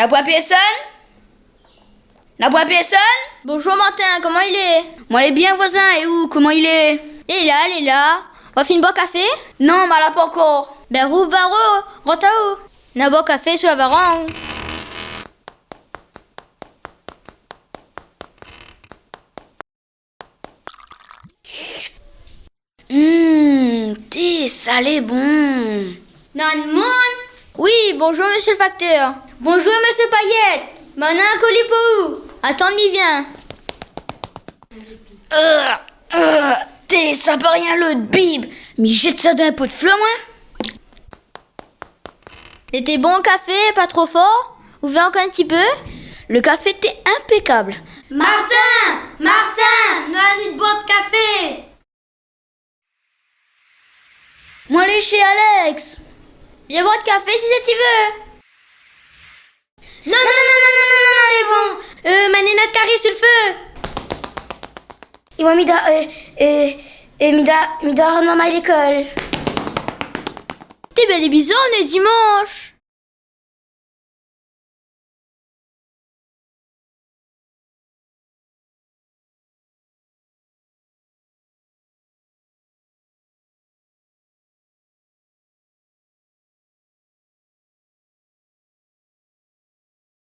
La boîte personne? La boîte personne? Bonjour Martin, comment il est? Moi, il est bien, voisin. Et où? Comment il est? Il est là. On va finir boire café? Non, mais là pas encore. Ben, rouvre baro, rota où? N'a boire café sur la varang. Thé salé bon. Nan mon? Oui, bonjour monsieur le facteur. Bonjour monsieur Payette. Maintenant un colis pour où? Attends, m'y vient. Thé, ça peut rien l'autre, bib. Mais jette ça dans un pot de fleurs, moi. Était bon le café, pas trop fort? Vous voulez encore un petit peu? Le café était impeccable. Martin, nous avons une boîte de café. Moi, aller chez Alex. Viens boire de café si ça tu veux. Non, elle est bon. Ma nénette carré sur le feu. Et moi, Mida, rends maman à l'école. T'es bel et bizarre, on est dimanche.